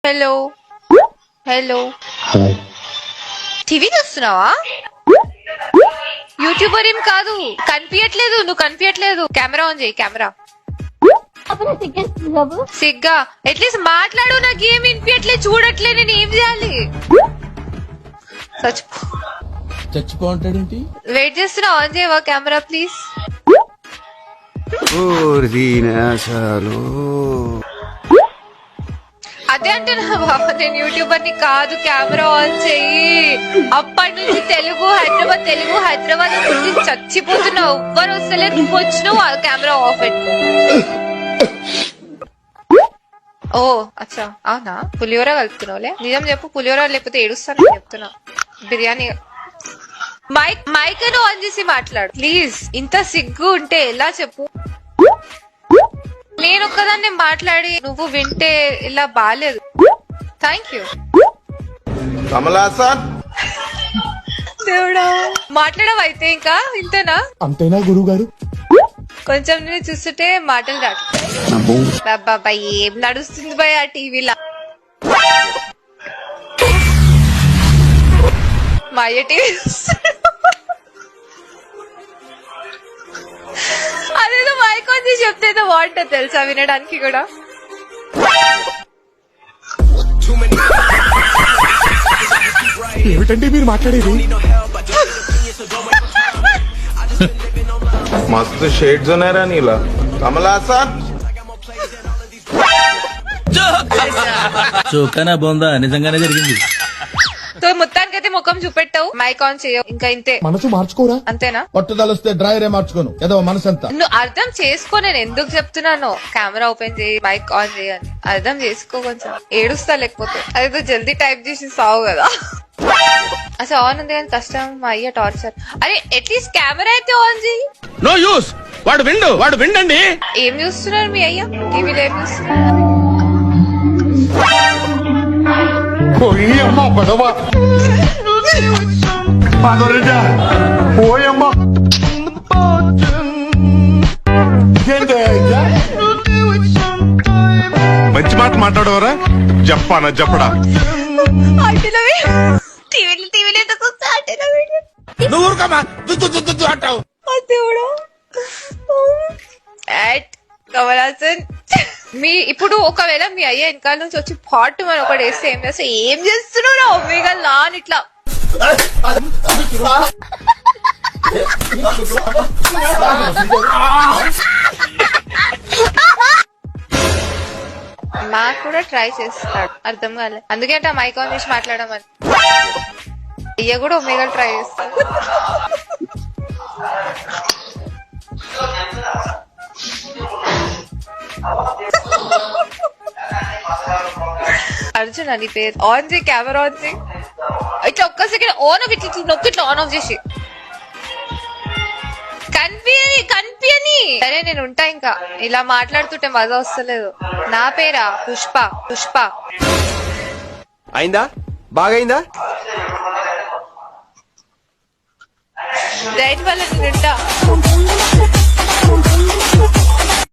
Hello hello hi. TV చూస్తున్నావా? YouTuber ఏం కాదు, కనిపించట్లేదు, నువ్వు కనిపించట్లేదు. కెమెరా ఆన్ చేయి, కెమెరా. సిగ్గా అట్లీస్ట్ మాట్లాడు, నాకు ఏం వినిపించట్లేదు, చూడట్లేదు, నేను ఏం చేయాలి? చచ్చిపో అంటాడేంటి? వెయిట్ చేస్తున్నా, ఆన్ చేయవా కెమెరా ప్లీజ్? అదే అంటున్నా బాబా, నేను యూట్యూబర్ ని కాదు, కెమెరా ఆన్ చెయ్యి. అప్పటి నుంచి తెలుగు హైదరాబాద్ నుంచి చచ్చిపోతున్నావు, ఎవ్వరు వస్తలేదు, నువ్వు వచ్చినావు, కెమెరా ఆఫ్ పెట్టు. ఓ అచ్చా, అవునా? పులిహోర కలుపుతున్నావులే, నిజం చెప్పు, పులిహోర లేకపోతే ఏడుస్తాను చెప్తున్నా. బిర్యానీ మైక్ ఆన్ చేసి మాట్లాడు ప్లీజ్. ఇంత సిగ్గు ఉంటే ఎలా చెప్పు? నేను ఒక్కదాన్ని మాట్లాడి నువ్వు వింటే ఇలా బాలేదు. Thank you. దేవుడా, మాట్లాడవైతే ఇంకా ఇంతేనా? అంతేనా గురువు గారు? కొంచెం నేను చూస్తుంటే మాటలు రాదు. బాబా ఏం నడుస్తుంది భయ ఆ టీవీలా? మా అయ్య టీవీ అదేదో మైక్ వచ్చి చెప్తే ఏదో బాగుంటుంది తెలుసా, వినడానికి కూడా. ఏమిటండి మీరు మాట్లాడేది? मस्त शेड्स ఉన్నాయి రా నీలా. కమలాసన్ చోకనా బొందా నిజంగానే జరిగింది. సో మొత్తానికైతే ముఖం చూపెట్టావు, మైక్ ఆన్ చేయవు, ఇంకా ఇంతే. మనసు మార్చుకోరా? అంతేనా? పట్టుదలొస్తే డ్రైవరే మార్చుకోను, ఏదో మనసు అంతా. నువ్వు అర్థం చేసుకో, నేను ఎందుకు చెప్తున్నాను కెమెరా ఓపెన్ చేయి, మైక్ ఆన్ చేయని. అర్థం చేసుకో కొంచెం. ఏడుస్తా లేకపోతే. అదేదో జల్దీ టైప్ చేసి సావు కదా. అసలు ఆన్ ఉంది కానీ కష్టం, మా అయ్య టార్చర్. అరే అట్లీస్ట్ కెమెరా అయితే ఆన్ చేయి. నో యూస్, వాడు విండండి. ఏం చూస్తున్నారు మీ అయ్య టీవీలో? ఏం చూస్తున్నారు? మంచి మాట మాట్లాడవరా? చెప్పడా టీవీలో ఎందుకు వస్తా ఆటలో వీడియో? నువ్వు ఊరుకోమా, అంటావు. దేవుడా. కమలాసన్, మీ ఇప్పుడు ఒకవేళ మీ అయ్య వెనకాల నుంచి వచ్చి పాట్ మన ఒకటి వేస్తే ఏం చేస్తా? ఏం చేస్తున్నావు ఒమేగా లాన్ ఇట్లా? మాకు కూడా ట్రై చేస్తాడు, అర్థం కాలే. అందుకే అంటే మైక్ ఆన్ చేసి మాట్లాడమని. అయ్య కూడా ఒమేగా ట్రై చేస్తాడు. అర్జున్ అని పేరు. ఆన్ చేయి, కెమెరా ఆన్ చేయి. ఇట్లా ఒక్క సెకండ్ ఆన్ ఆఫ్, ఇట్లా నొక్కి ఇట్లా ఆన్ ఆఫ్ చేసి కనిపియని. సరే నేను ఉంటా, ఇంకా ఇలా మాట్లాడుతుంటే మజా వస్తలేదు. నా పేరా పుష్ప. అయిందా? బాగైందా? రైట్ వల్ల నేను ఉంటా.